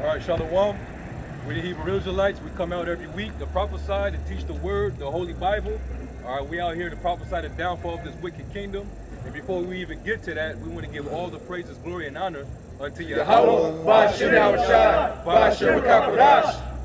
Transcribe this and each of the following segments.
right, Shalom. We're the Hebrew Israelites. We come out every week to prophesy, to teach the word, the Holy Bible. All right, we out here to prophesy the downfall of this wicked kingdom. And before we even get to that, we want to give all the praises, glory, and honor unto Yahweh.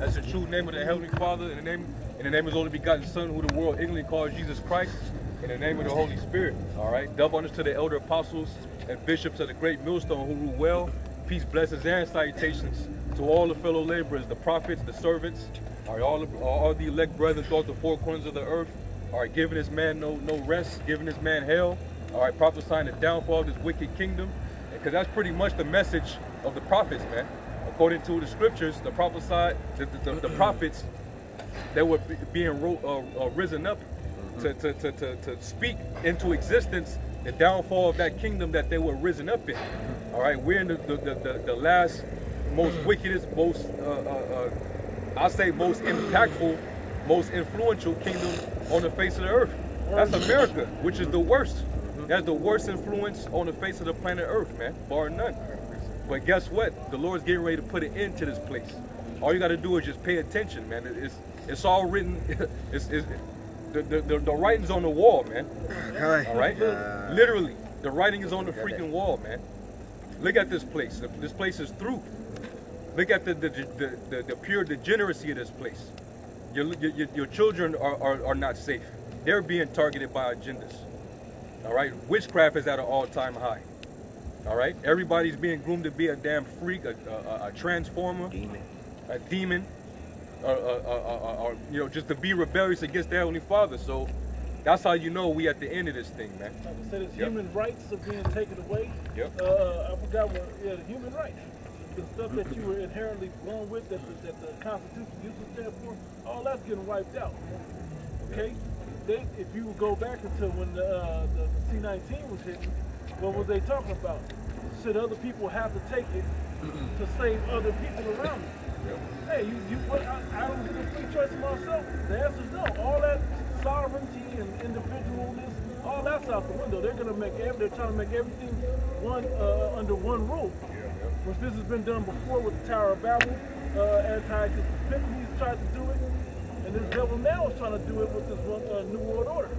That's the true name of the Heavenly Father, in the name of His only begotten Son, who the world ignorantly calls Jesus Christ, in the name of the Holy Spirit. All right, double honors to the elder apostles and bishops of the great millstone who rule well. Peace, blessings, and salutations to all the fellow laborers, the prophets, the servants, all right, all the elect brethren throughout the four corners of the earth. All right, giving this man no rest, giving this man hell. All right, prophesying the downfall of this wicked kingdom, because that's pretty much the message of the prophets, man. According to the scriptures, the prophets that were being risen up to speak into existence the downfall of that kingdom that they were risen up in. All right, we're in the last, most wickedest, most I'll say most impactful, most influential kingdom on the face of the earth. That's America, which is the worst. That's the worst influence on the face of the planet Earth, man, bar none. But guess what? The Lord's getting ready to put an end to this place. All you got to do is just pay attention, man. It's all written. The writing's on the wall, man. All right, literally, the writing is on the freaking wall, man. Look at this place. This place is through. Look at the pure degeneracy of this place. Your children are not safe. They're being targeted by agendas. All right, witchcraft is at an all-time high. All right, everybody's being groomed to be a damn freak, a transformer, a demon, or you know, just to be rebellious against their Heavenly Father. So that's how you know we at the end of this thing, man. Like I said, it's human rights are being taken away. Yep. I forgot what. Yeah, the human rights, the stuff that you were inherently born with, that the Constitution uses there for, all that's getting wiped out. Okay. If you would go back into when the C-19 was hitting, what was they talking about? Should other people have to take it to save other people around them? Yep. Hey, I don't get a free choice of myself. The answer is no. All that sovereignty and individualness, all that's out the window. They're trying to make everything under one roof. Which this has been done before with the Tower of Babel. Anti-Epiphanies tried to do it. And this devil now is trying to do it with this one New World Order.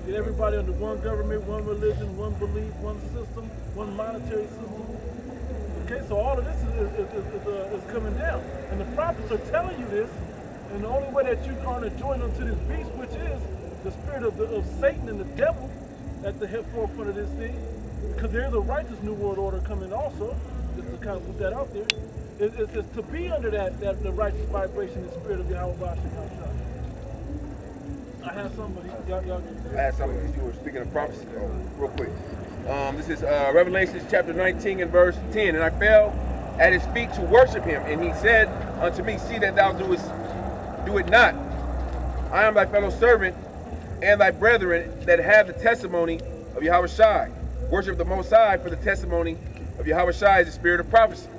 Get everybody under one government, one religion, one belief, one system, one monetary system. Okay, so all of this is coming down. And the prophets are telling you this, and the only way that you aren't joined unto this beast, which is the spirit of Satan and the devil at the forefront of this thing, because there's a righteous New World Order coming also, just to kind of put that out there. It's to be under the righteous vibration and spirit of Yahweh. I had somebody. I had somebody. You were speaking of prophecy. Real quick. This is Revelation chapter 19 and verse 10. And I fell at his feet to worship him, and he said unto me, see that thou do it not. I am thy fellow servant and thy brethren that have the testimony of Yahweh. Worship the Most High, for the testimony of Yahweh is the spirit of prophecy.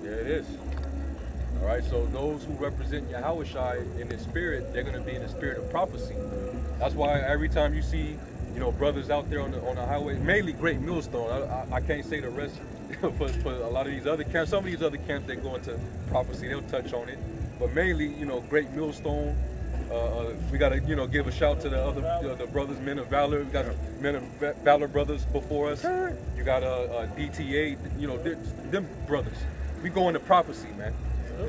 There it is. All right, so those who represent Yahweh in the spirit, they're going to be in the spirit of prophecy. That's why every time you see, you know, brothers out there on the highway, mainly Great Millstone. I can't say the rest for a lot of these other camps. Some of these other camps, they go into prophecy. They'll touch on it, but mainly, you know, Great Millstone. We got to, you know, give a shout to the other the brothers, men of valor. We got men of valor brothers before us. You got DTA. You know, them brothers. We go into prophecy, man.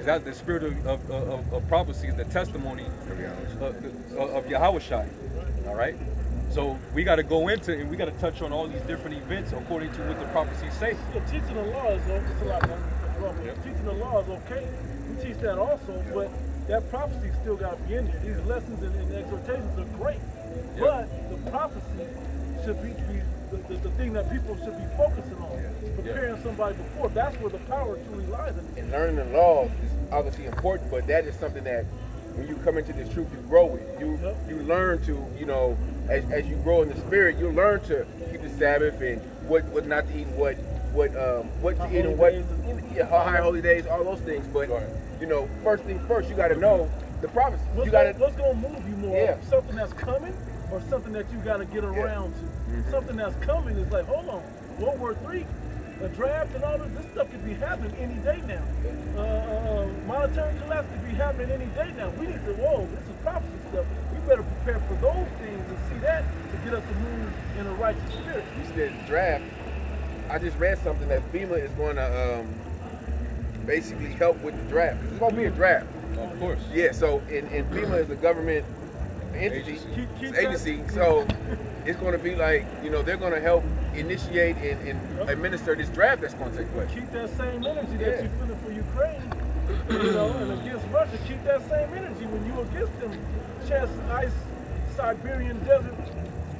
That the spirit of prophecy is the testimony of Yahweh. All right. So we got to go into and we got to touch on all these different events according to what the prophecies say. Yeah, teaching the law is it's a lot more. Teaching the law is okay. We teach that also, but that prophecy still got to be in there. These lessons and exhortations are great, but the prophecy should be the thing that people should be focusing on, preparing somebody before. That's where the power truly lies in. And learning the laws is obviously important, but that is something that when you come into this truth, you grow with. You learn to, you know, as you grow in the spirit, you learn to keep the Sabbath and what not to eat, what to eat and what high holy days, all those things. But you know, first thing first, you got to know the prophecy. What's gonna move you more? Something that's coming, or something that you got to get around to? Something that's coming is like, hold on, World War III a draft and all this stuff could be happening any day now. Monetary collapse could be happening any day now. We need to, whoa, this is prophecy stuff. We better prepare for those things and see that to get us to move in a righteous spirit. You said draft. I just read something that FEMA is going to basically help with the draft. It's going to be a draft. Of course. Yeah, so and FEMA is a government entity, agency, so it's going to be like, you know, they're going to help initiate and administer this draft that's going to take place. Keep that same energy that you're feeling for Ukraine, you know, and against Russia. Keep that same energy when you against them. Chess, ice, Siberian desert,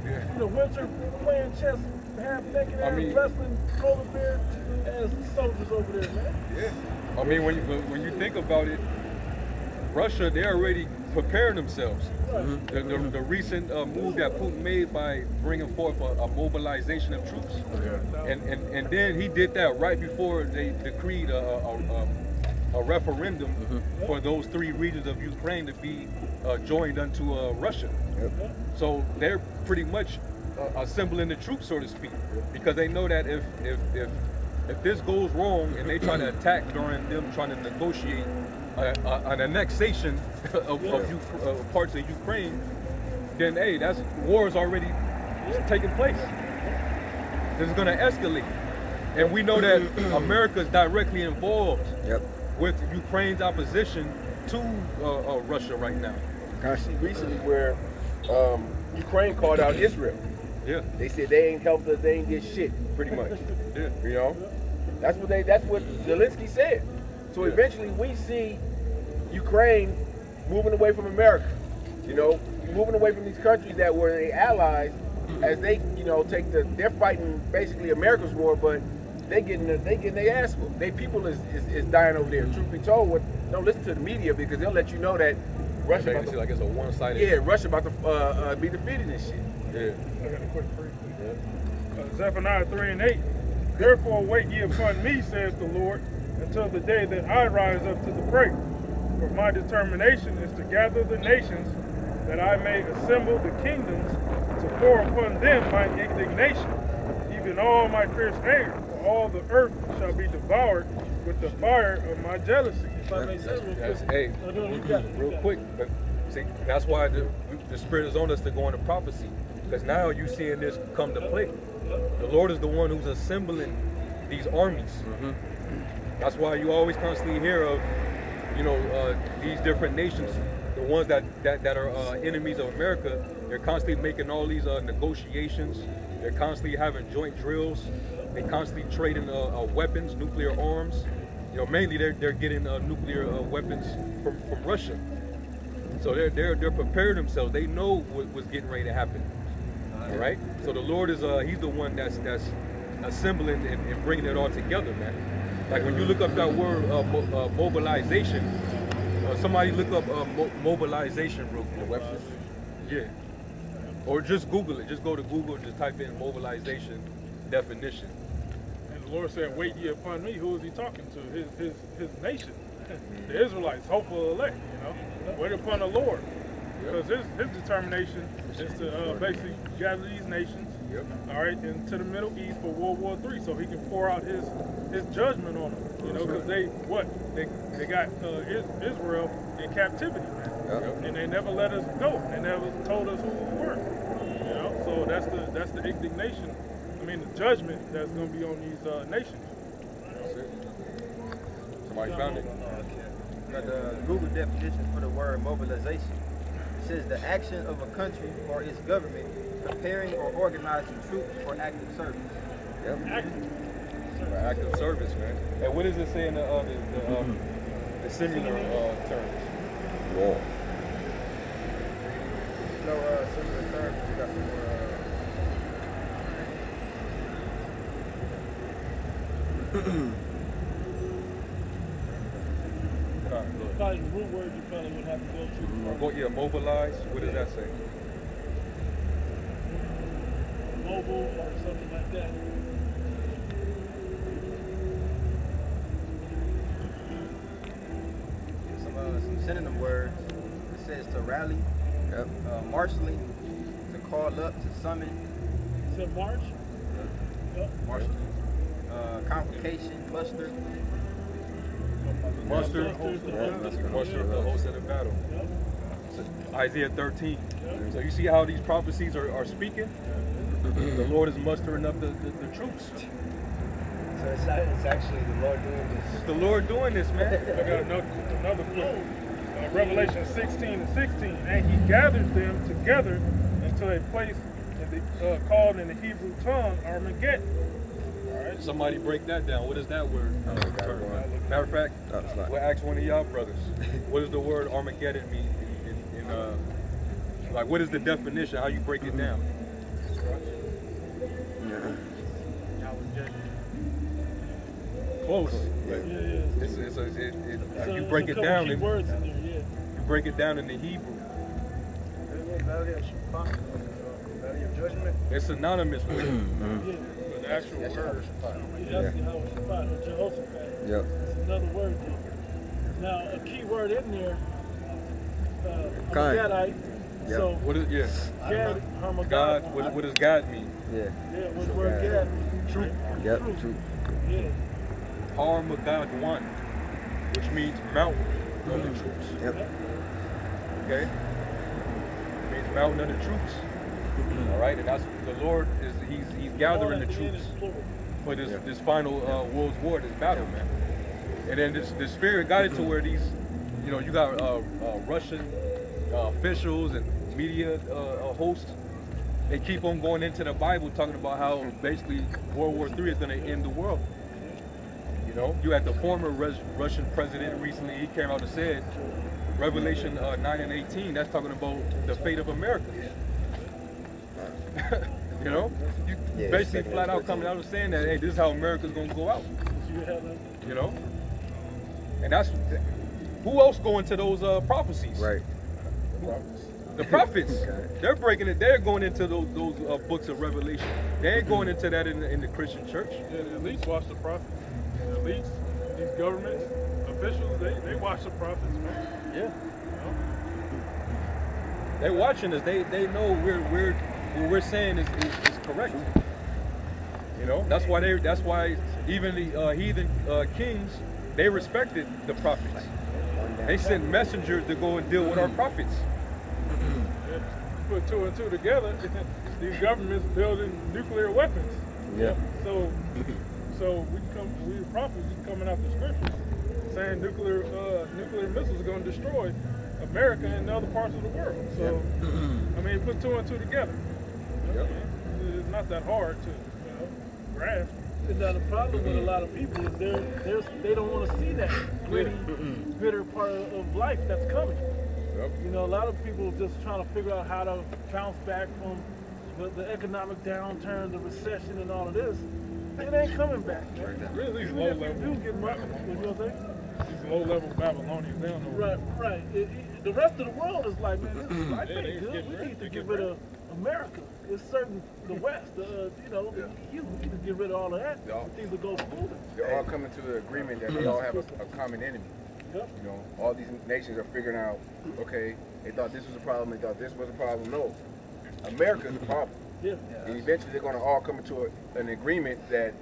you know, winter playing chess, half naked and wrestling polar bear as soldiers over there, man. Yeah. I mean, when you think about it, Russia, they're already preparing themselves. Right. The recent move that Putin made by bringing forth a mobilization of troops, and then he did that right before they decreed a referendum for those 3 regions of Ukraine to be joined unto Russia. So they're pretty much assembling the troops, so to speak, because they know that if this goes wrong and they try to attack during them trying to negotiate an annexation of parts of Ukraine, then hey, that's war is already taking place. This is going to escalate, and we know that America is directly involved with Ukraine's opposition to Russia right now. I see recently where Ukraine called out Israel. Yeah, they said they ain't helped us, they ain't did shit, pretty much. You know, that's what Zelensky said. So eventually we see Ukraine moving away from America, you know, moving away from these countries that were their allies, as they, you know, they're fighting basically America's war, but they getting their ass whooped. Their people is dying over there. Truth be told, don't listen to the media because they'll let you know that Russia about to, like it's a one-sided. Yeah, Russia about to be defeated and shit. I got a quick brief. Zephaniah 3:8. Therefore wait ye upon me, says the Lord, until the day that I rise up to the break. For my determination is to gather the nations, that I may assemble the kingdoms, to pour upon them my indignation, even all my fierce anger, for all the earth shall be devoured with the fire of my jealousy. If I may say real quick, but see, that's why the Spirit is on us to go into prophecy, because now you're seeing this come to play. The Lord is the one who's assembling these armies. That's why you always constantly hear of, you know, these different nations, the ones that are enemies of America. They're constantly making all these negotiations. They're constantly having joint drills. They're constantly trading weapons, nuclear arms. You know, mainly they're getting nuclear weapons from Russia. So they're preparing themselves. They know what's getting ready to happen. All right. So the Lord is he's the one that's assembling and bringing it all together, man. Like when you look up that word mobilization, somebody look up mobilization real quick. Webster. Yeah. Or just Google it. Just go to Google and just type in mobilization definition. And the Lord said, wait ye upon me. Who is he talking to? His nation. The Israelites, hopeful elect, you know. Wait upon the Lord. Because his determination is to basically gather these nations, all right, into the Middle East for World War III, so he can pour out his judgment on them, you know, because they got Israel in captivity, man, and they never let us go. They never told us who we were, you know. So that's the indignation. I mean, the judgment that's going to be on these nations. That's it. Somebody found it. Got the Google definition for the word mobilization. It says the action of a country or its government preparing or organizing troops for active service. Active service, man. And what does it say in the similar terms? War. No similar terms. You got some Probably the root word you probably would have to go to. Mobilize. What does that say? Mobile or something like that. Some synonym words. It says to rally, marshalling, to call up, to summon. Is it March? Marshalling. location, muster. Muster, muster of the whole set of battle. So Isaiah 13. So you see how these prophecies are speaking? The Lord is mustering up the troops. So it's actually the Lord doing this. It's the Lord doing this, man. I got another clue. Revelation 16:16, and he gathered them together into a place called in the Hebrew tongue Armageddon. All right. Somebody break that down. What is that word? Matter of fact, we'll ask one of y'all brothers. What does the word Armageddon mean? Like, what is the definition? How you break it down? Close. You break it down. You break it down in the Hebrew. It's synonymous with it. The actual word. Yep. It's another word there. Now, a key word in there, Kind. Gadite. Yep. So, What is, yeah. Gad, God, what does God mean? Yeah. Yeah, what word Gad mean? Truth. Yep. True. Yeah. Armageddon, which means mountain of the troops. Yep. Okay? It means mountain of the troops. All right, and that's the Lord is he's gathering the troops for this final World War, this battle, man. And then the Spirit got it to where these, you know, you got Russian officials and media hosts. They keep on going into the Bible talking about how basically World War III is going to end the world. You know, you had the former Russian president recently. He came out and said, Revelation 9 and 18. That's talking about the fate of America. You know, you basically flat out coming out and saying that, hey, this is how America's going to go out. You know, and that's who else going to those prophecies? Right. The prophets. They're breaking it. They're going into those books of Revelation. They ain't going into that in the Christian church. Yeah, the elites watch the prophets. The elites, these government officials, they watch the prophets, man. Yeah. You know? They're watching us. They know what we're saying is correct. You know, that's why even the heathen kings, they respected the prophets. They sent messengers to go and deal with our prophets. Yeah. Put two and two together, these governments building nuclear weapons. Yeah. So we the prophets is coming out the scriptures saying nuclear missiles are going to destroy America and other parts of the world. So I mean, put two and two together. Yep. It's not that hard to grasp. And now the problem with a lot of people is they don't want to see that gritty, bitter part of life that's coming. Yep. You know, a lot of people are just trying to figure out how to bounce back from the economic downturn, the recession, and all of this. It ain't coming back, man. Really, these Even low if you level. do get money, what you gonna say? These low level Babylonians, they don't know. Right. The rest of the world is like, man, this life Yeah, ain't good. We need to get rid of America. It's certain the West, the EU. We need to get rid of all of that. Things will go smoother. They're all coming to an agreement that they all have a common enemy. Yep. You know, all these nations are figuring out, okay, they thought this was a problem, they thought this was a problem. No, America is the problem. Yeah. And eventually they're going to all come into an agreement that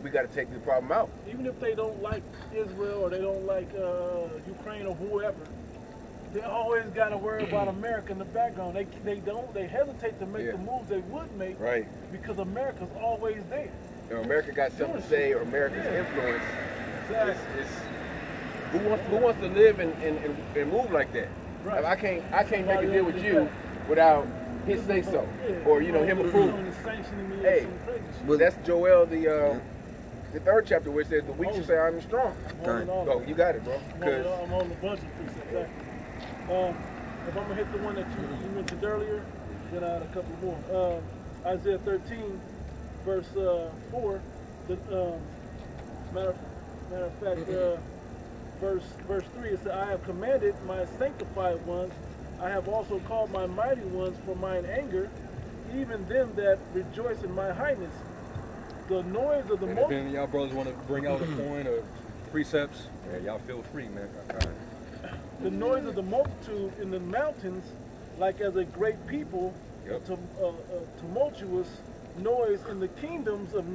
we got to take the problem out. Even if they don't like Israel or they don't like Ukraine or whoever, they always got to worry about America in the background. They hesitate to make the moves they would make, Right. because America's always there. You know, America got something to say, or America's influence. It's who wants to live and move like that? Right. I can't make a deal with you without his say so, or him approving. Hey, that's Joel the 3rd chapter where it says the weak shall say I'm strong. Oh, you got it, bro. I'm on a bunch of precepts. Exactly. If I'm gonna hit the one that you mentioned earlier, then I had a couple more. Isaiah 13, verse 4. Matter of fact, verse 3. It says, "I have commanded my sanctified ones. I have also called my mighty ones for mine anger, even them that rejoice in my highness. The noise of the And if any of y'all brothers want to bring out a point or precepts, yeah, y'all feel free, man. The noise of the multitude in the mountains, like as a great people, Yep. tumultuous noise in the kingdoms of